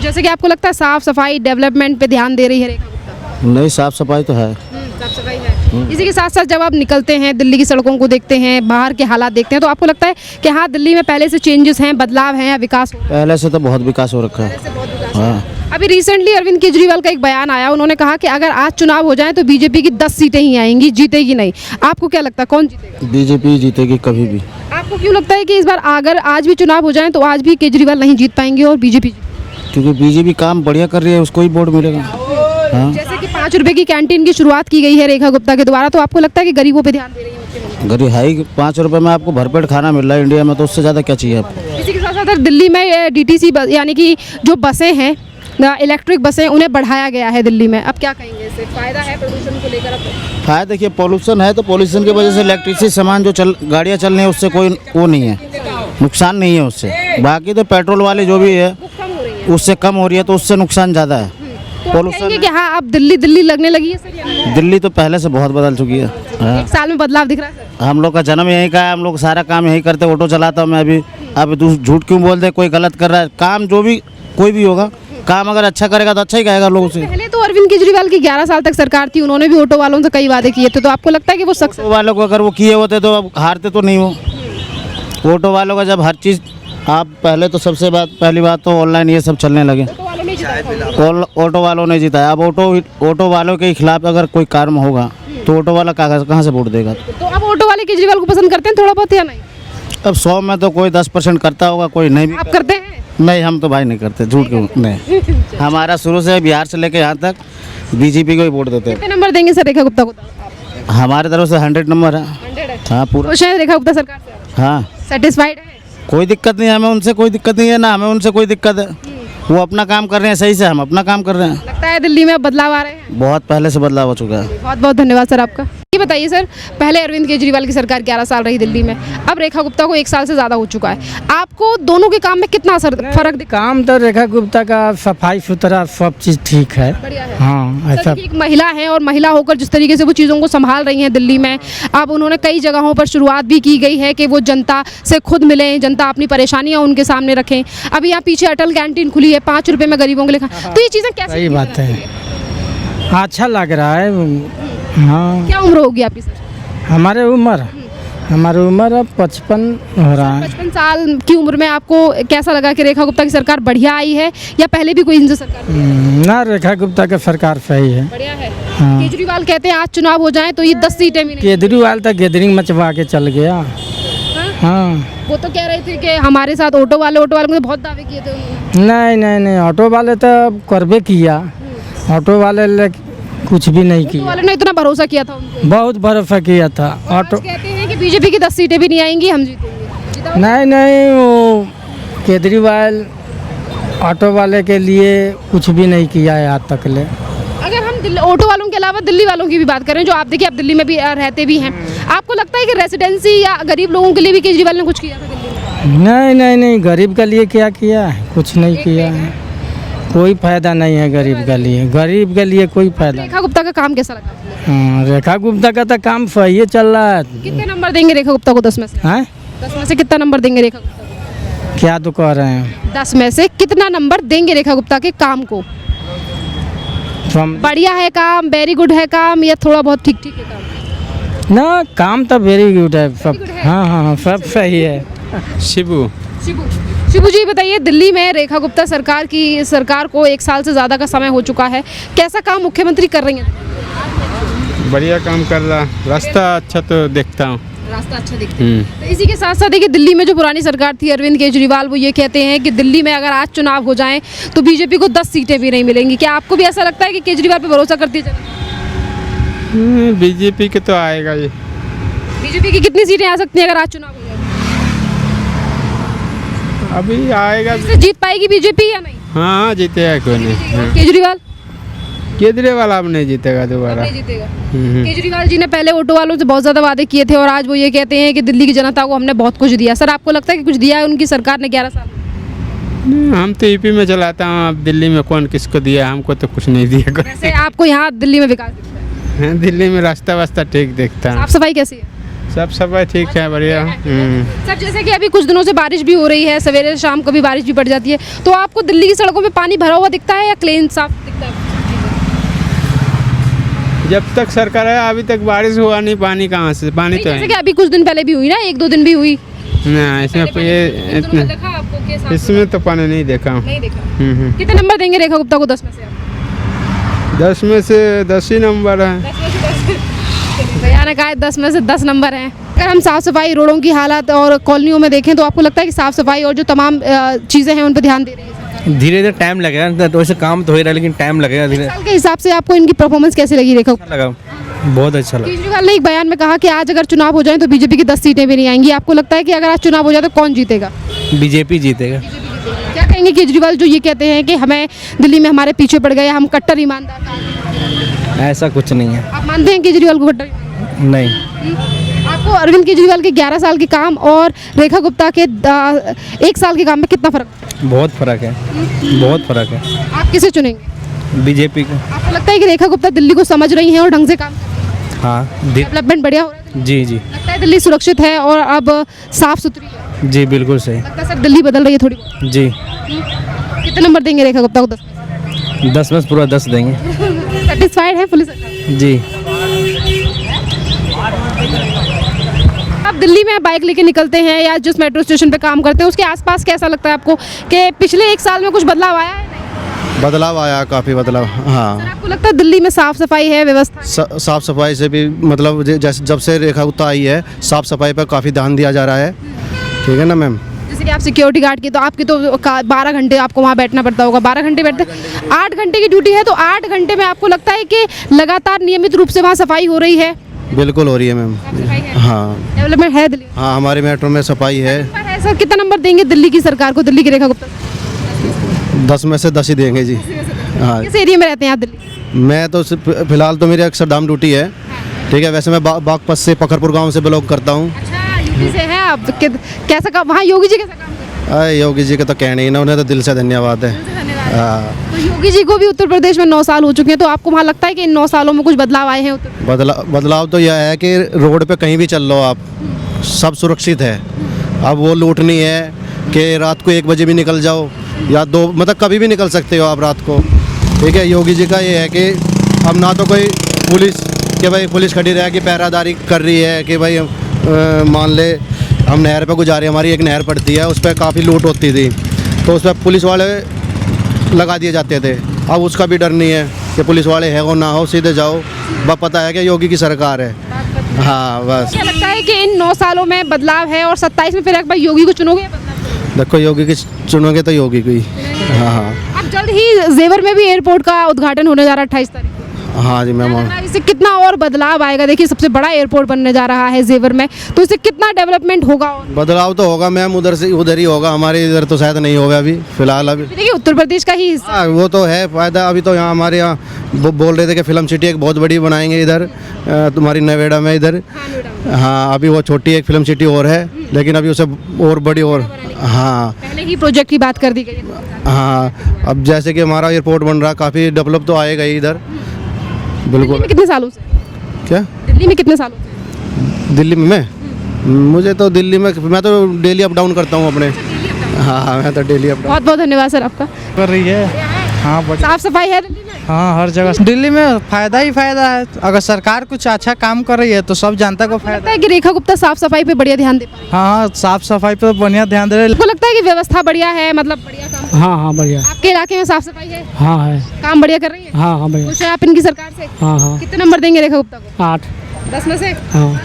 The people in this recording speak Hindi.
जैसे कि आपको लगता है साफ सफाई डेवलपमेंट पे ध्यान दे रही है रेखा गुप्ता? नहीं, साफ सफाई तो है। साफ सफाई है। इसी के साथ साथ जब आप निकलते हैं दिल्ली की सड़कों को देखते हैं, बाहर के हालात देखते हैं, तो आपको लगता है कि हाँ दिल्ली में पहले से चेंजेस हैं, बदलाव हैं या विकास हो रहा पहले से तो बहुत विकास हो रखा है। हाँ। अभी रिसेंटली अरविंद केजरीवाल का एक बयान आया, उन्होंने कहा कि अगर आज चुनाव हो जाए तो बीजेपी की 10 सीटें ही आएंगी, जीतेगी नहीं। आपको क्या लगता है कौन जीतेगा? बीजेपी जीतेगी कभी भी। आपको क्यों लगता है कि इस बार अगर आज भी चुनाव हो जाए तो आज भी केजरीवाल नहीं जीत पाएंगे और बीजेपी? क्योंकि बीजेपी काम बढ़िया कर रही है, उसको ही वोट मिलेगा। हाँ। जैसे कि 5 रुपए की कैंटीन की शुरुआत की गई है रेखा गुप्ता के द्वारा, तो आपको लगता है कि गरीबों पे ध्यान दे रही है मुख्यमंत्री? गरीब हाई 5 रुपए में आपको भरपेट खाना मिल रहा है इंडिया में, तो उससे ज़्यादा क्या चाहिए आपको? इसी के साथ साथ दिल्ली में डीटीसी यानी कि जो बसें हैं इलेक्ट्रिक बसें, उन्हें बढ़ाया गया है दिल्ली में। अब क्या कहेंगे, इससे फायदा है प्रदूषण को लेकर? अब फायदा देखिए, पोल्यूशन है तो पोल्यूशन की वजह से इलेक्ट्रिसिटी सामान जो गाड़ियाँ चल रही है उससे कोई वो नहीं है, नुकसान नहीं है उससे। बाकी तो पेट्रोल वाले जो भी है उससे कम हो रही है, तो उससे नुकसान ज़्यादा है। पोल्यूशन कि हाँ अब दिल्ली लगने लगी है सर? दिल्ली तो पहले से बहुत बदल चुकी है। हाँ। 1 साल में बदलाव दिख रहा है सर? हम लोग का जन्म यहीं का है, हम लोग सारा काम यहीं करते, ऑटो चलाता हूँ मैं अभी। अब झूठ क्यों बोल दे, कोई गलत कर रहा है काम, जो भी कोई भी होगा काम अगर अच्छा करेगा तो अच्छा ही कहेगा लोगों से। पहले तो अरविंद केजरीवाल की 11 साल तक सरकार थी, उन्होंने भी ऑटो वालों से कई वादे किए थे, तो आपको लगता है कि वो सक्सेस? ऑटो वालों को अगर वो किए होते तो अब हारते तो नहीं वो। ऑटो वालों का जब हर चीज़ आप पहले तो पहली बात तो ऑनलाइन ये सब चलने लगे, ऑटो वालों ने जीता है। अब ऑटो वालों के खिलाफ अगर कोई कार्य होगा तो ऑटो वाला कहाँ से वोट देगा? तो अब ऑटो वाले केजरीवाल को पसंद करते हैं थोड़ा बहुत या नहीं? अब 100 में तो कोई 10% करता होगा, कोई नहीं भी। आप करते हैं? नहीं, हम तो भाई नहीं करते, झूठ क्यों नहीं। हमारा शुरू से बिहार से लेके यहाँ तक बीजेपी को ही वोट देते हैं। कितने नंबर देंगे सर रेखा गुप्ता को? हमारे तरफ से 100 नंबर है। 100 है? हाँ पूरा। खुश है रेखा गुप्ता सरकार से? हाँ, सेटिस्फाइड है? कोई दिक्कत नहीं है, हमें उनसे कोई दिक्कत नहीं है, ना हमें उनसे कोई दिक्कत है। वो अपना काम कर रहे हैं सही से, हम अपना काम कर रहे हैं। लगता है दिल्ली में अब बदलाव आ रहे हैं? बहुत पहले से बदलाव हो चुका है। बहुत बहुत धन्यवाद सर आपका। ये बताइए सर, पहले अरविंद केजरीवाल की सरकार 11 साल रही दिल्ली में, अब रेखा गुप्ता को 1 साल से ज़्यादा हो चुका है, आपको दोनों के काम में कितना फर्क दिखा? काम तो रेखा गुप्ता का सफाई सुथरा सब चीज़ ठीक है। बढ़िया है। हाँ, ऐसा एक महिला है और महिला होकर जिस तरीके से वो चीज़ों को संभाल रही हैं दिल्ली में, अब उन्होंने कई जगहों पर शुरुआत भी की गई है कि वो जनता से खुद मिलें, जनता अपनी परेशानियां उनके सामने रखें। अभी यहाँ पीछे अटल कैंटीन खुली है, 5 रुपए में गरीबों के लिए तो ये चीज़ें कैसे? सही बात है, अच्छा लग रहा है। हाँ, क्या उम्र होगी आपकी सर? हमारी उम्र अब 55 हो रहा है। 55 साल की उम्र में आपको कैसा लगा कि रेखा गुप्ता की सरकार बढ़िया आई है या पहले भी कोई इनसे सरकार? ना, रेखा गुप्ता का सरकार सही है, बढ़िया है। हाँ। केजरीवाल कहते हैं आज चुनाव हो जाए तो ये 10 सीटें भी नहीं। केजरीवाल तो गैदरिंग मचवा के चल गया। हाँ, वो तो कह रहे थे कि हमारे साथ ऑटो वाले को बहुत दावे किए थे उन्होंने। नहीं, ऑटो वाले तो करबे किया, ऑटो वाले कुछ भी नहीं ऑटो किया। वाले ने इतना भरोसा किया था उनको, बहुत भरोसा किया था। ऑटो कहते हैं कि बीजेपी की 10 सीटें भी नहीं आएंगी, हम जीतेंगे। नहीं, वो केजरीवाल ऑटो वाले के लिए कुछ भी नहीं किया है आज तक ले। अगर हम ऑटो वालों के अलावा दिल्ली वालों की भी बात करें, जो आप देखिए आप दिल्ली में भी रहते भी हैं, आपको लगता है कि रेसिडेंसी या गरीब लोगों के लिए भी केजरीवाल ने कुछ किया था दिल्ली में? नहीं, गरीब के लिए क्या किया है? कुछ नहीं किया है, कोई फायदा नहीं है गरीब के लिए कोई फायदा। रेखा गुप्ता का काम कैसा लगा? हाँ, रेखा गुप्ता का तो काम सही चल रहा है। कितने नंबर देंगे रेखा गुप्ता को 10 में से? हैं? 10 में से कितना नंबर देंगे रेखा गुप्ता को? क्या तो कह रहे हैं? 10 में से कितना नंबर देंगे रेखा गुप्ता के काम को? बढ़िया है काम, वेरी गुड है काम, या थोड़ा बहुत ठीक है काम? ना, काम तो वेरी गुड है सब। हाँ, सब सही है। शिबू जी बताइए, दिल्ली में रेखा गुप्ता सरकार को 1 साल से ज़्यादा का समय हो चुका है, कैसा काम मुख्यमंत्री कर रही हैं? बढ़िया काम कर रहा, रास्ता अच्छा तो देखता हूँ। रास्ता अच्छा दिखता है। तो इसी के साथ साथ देखिए दिल्ली में जो पुरानी सरकार थी अरविंद केजरीवाल, वो ये कहते हैं कि दिल्ली में अगर आज चुनाव हो जाएं तो बीजेपी को 10 सीटें भी नहीं मिलेंगी। क्या आपको भी ऐसा लगता है कि केजरीवाल पे भरोसा करती चले? बीजेपी के तो आएगा ये। बीजेपी की कितनी सीटें आ सकती हैं अगर आज चुनाव हो जाए? अभी आएगा। जीत पाएगी बीजेपी या नहीं? हाँ, जीतेगा क्यों नहीं। केजरीवाल अब नहीं जीतेगा दोबारा। नहीं जीतेगा। केजरीवाल जी ने पहले ऑटो वालों से बहुत ज़्यादा वादे किए थे और आज वो ये कहते हैं कि दिल्ली की जनता को हमने बहुत कुछ दिया। सर आपको लगता है कि कुछ दिया है उनकी सरकार ने 11 साल? हम तो यूपी में चलाता हूँ, अब दिल्ली में कौन किसको दिया, हमको तो कुछ नहीं दिया। वैसे आपको यहाँ दिल्ली में विकास दिखता है? दिल्ली में रास्ता वास्ता ठीक देखता है। साफ सफाई कैसी है? सब सफाई ठीक है, बढ़िया। सर जैसे कि अभी कुछ दिनों से बारिश भी हो रही है, सवेरे शाम कभी बारिश भी पड़ जाती है, तो आपको दिल्ली की सड़कों में पानी भरा हुआ दिखता है या क्लीन साफ दिखता है? जब तक सरकार है अभी तक बारिश हुआ नहीं, पानी कहाँ से, पानी तो जैसे है कि अभी कुछ दिन पहले भी हुई ना, 1-2 दिन भी हुई। ना, इसमें ये देखा आपको के साथ? इसमें तो पानी नहीं देखा। नहीं देखा। कितने नंबर देंगे रेखा गुप्ता को 10 में से आप? 10 में से 10 ही नंबर है। भैया ने कहा 10 में से 10 नंबर हैं। अगर हम साफ़ सफाई, रोडों की हालत और कॉलोनियों में देखें तो आपको लगता है कि साफ़ सफाई और जो तमाम चीज़ें हैं उन पर ध्यान दे रही है? धीरे धीरे टाइम लगेगा, तो वैसे काम तो हो ही रहा है लेकिन टाइम लगेगा धीरे। साल के हिसाब से आपको इनकी परफॉर्मेंस कैसी लगी रेखा गुप्ता? लगा, बहुत अच्छा लगा। केजरीवाल ने एक बयान में कहा कि आज अगर चुनाव हो जाए तो बीजेपी की 10 सीटें भी नहीं आएंगी। आपको लगता है कि अगर आज चुनाव हो जाए तो कौन जीतेगा? बीजेपी जीतेगा। क्या कहेंगे केजरीवाल जो ये कहते हैं कि हमें दिल्ली में हमारे पीछे पड़ गए, हम कट्टर ईमानदार? ऐसा कुछ नहीं है। आप मानते हैं केजरीवाल को कट्टर? नहीं। आपको अरविंद केजरीवाल के 11 साल के काम और रेखा गुप्ता के 1 साल के काम में कितना फर्क? बहुत फर्क है, बहुत फर्क है। आप किसे चुनेंगे? बीजेपी को। आपको लगता है कि रेखा गुप्ता दिल्ली को समझ रही हैं और ढंग से काम कर रही हैं? हाँ, डेवलपमेंट बढ़िया हो रहा है? जी जी लगता है दिल्ली सुरक्षित है और अब साफ सुथरी है? जी, बिल्कुल सही। लगता है सर दिल्ली बदल रही है थोड़ी बहुत? जी। कितने नंबर देंगे रेखा गुप्ता को 10 में? 10 में से पूरा 10 देंगे। सेटिस्फाइड है पुलिस सरकार? जी। आप दिल्ली में बाइक लेके निकलते हैं या जिस मेट्रो स्टेशन पे काम करते हैं उसके आसपास कैसा लगता है आपको कि पिछले 1 साल में कुछ बदलाव आया है? बदलाव आया, काफ़ी बदलाव। हाँ, आपको लगता है दिल्ली में साफ सफाई है, व्यवस्था? साफ़ सफाई से भी मतलब जैसे जब से रेखा गुप्ता आई है साफ़ सफाई पर काफ़ी ध्यान दिया जा रहा है। ठीक है ना मैम? जैसे कि आप सिक्योरिटी गार्ड की तो आपकी तो 12 घंटे आपको वहाँ बैठना पड़ता होगा। 12 घंटे बैठते, 8 घंटे की ड्यूटी है, तो 8 घंटे में आपको लगता है कि लगातार नियमित रूप से वहाँ सफाई हो रही है? बिल्कुल हो रही है मैम। हाँ, डेवलपमेंट है दिल्ली? हाँ, हमारे मेट्रो में सफाई है। सर कितना नंबर देंगे दिल्ली की सरकार को, दिल्ली की रेखा गुप्ता? 10 में से 10 ही देंगे जी। हाँ, किस एरिया में रहते हैं आप दिल्ली? मैं तो फिलहाल तो मेरी अक्षरधाम ड्यूटी है। ठीक है, वैसे मैं बागपत से पखरपुर गांव से बिलोंग करता हूँ। अच्छा, यूपी से है आप? कैसा काम वहाँ योगी जी कैसा काम करते हैं? योगी जी का तो कहना ही ना, उन्हें तो दिल से धन्यवाद है। हाँ, तो योगी जी को भी उत्तर प्रदेश में 9 साल हो चुके हैं, तो आपको वहाँ लगता है कि इन 9 सालों में कुछ बदलाव आए हैं उत्तर? बदलाव तो यह है कि रोड पे कहीं भी चल लो आप, सब सुरक्षित है। अब वो लूट नहीं है कि रात को 1 बजे भी निकल जाओ या 2, मतलब कभी भी निकल सकते हो आप रात को। ठीक है, योगी जी का ये है कि अब ना तो कोई पुलिस कि भाई पुलिस खड़ी रहे कि पहरादारी कर रही है कि भाई मान ले हम नहर पे गुजारे, हमारी एक नहर पड़ती है, उस पर काफ़ी लूट होती थी तो उस पर पुलिस वाले लगा दिए जाते थे। अब उसका भी डर नहीं है कि पुलिस वाले है वो ना हो, सीधे जाओ, बस पता है कि योगी की सरकार है। हाँ, बस। क्या लगता है कि इन 9 सालों में बदलाव है और 27 में फिर एक बार योगी को चुनोगे? देखो, योगी की चुनोगे तो योगी को ही। हाँ हाँ। अब जल्द ही जेवर में भी एयरपोर्ट का उद्घाटन होने जा रहा है 28 तारीख को। हाँ जी मैम। इससे कितना और बदलाव आएगा? देखिए सबसे बड़ा एयरपोर्ट बनने जा रहा है जेवर में, तो इससे कितना डेवलपमेंट होगा? और बदलाव तो होगा मैम, उधर से उधर ही होगा, हमारे इधर तो शायद नहीं होगा अभी फिलहाल। अभी देखिए उत्तर प्रदेश का ही हिस्सा। हाँ, वो तो है फ़ायदा। अभी तो यहाँ हमारे यहाँ बोल रहे थे कि फिल्म सिटी एक बहुत बड़ी बनाएंगे इधर, तुम्हारी नोएडा में इधर। हाँ, अभी वो छोटी एक फिल्म सिटी और है, लेकिन अभी उसे और बड़ी और। हाँ, पहले ही प्रोजेक्ट की बात कर दी गई है। हाँ, अब जैसे कि हमारा एयरपोर्ट बन रहा, काफ़ी डेवलप तो आएगा ही इधर। दिल्ली बिल्कुल। में कितने सालों से? क्या दिल्ली में कितने सालों से? दिल्ली में मुझे तो दिल्ली में मैं तो डेली अप डाउन करता हूँ अपने। हाँ, मैं तो डेली अप डाउन। बहुत बहुत धन्यवाद सर आपका। कर रही है। हाँ, साफ सफाई है दिल्ली में? हाँ, हर जगह दिल्ली में फ़ायदा ही फ़ायदा है। अगर सरकार कुछ अच्छा काम कर रही है तो सब जनता को फ़ायदा। लगता है कि रेखा गुप्ता साफ सफाई पे बढ़िया ध्यान दे पा रही है? हाँ, साफ सफाई पे बढ़िया ध्यान दे रहे हैं। आपको लगता है कि व्यवस्था बढ़िया है, मतलब बढ़िया काम? हाँ हाँ, बढ़िया। आपके इलाके में साफ सफाई है? हाँ है। काम बढ़िया कर रही है? हाँ हाँ, बढ़िया। खुश है आप इनकी सरकार से? हाँ हाँ। कितने नंबर देंगे रेखा गुप्ता को? 8। 10 में से? हाँ।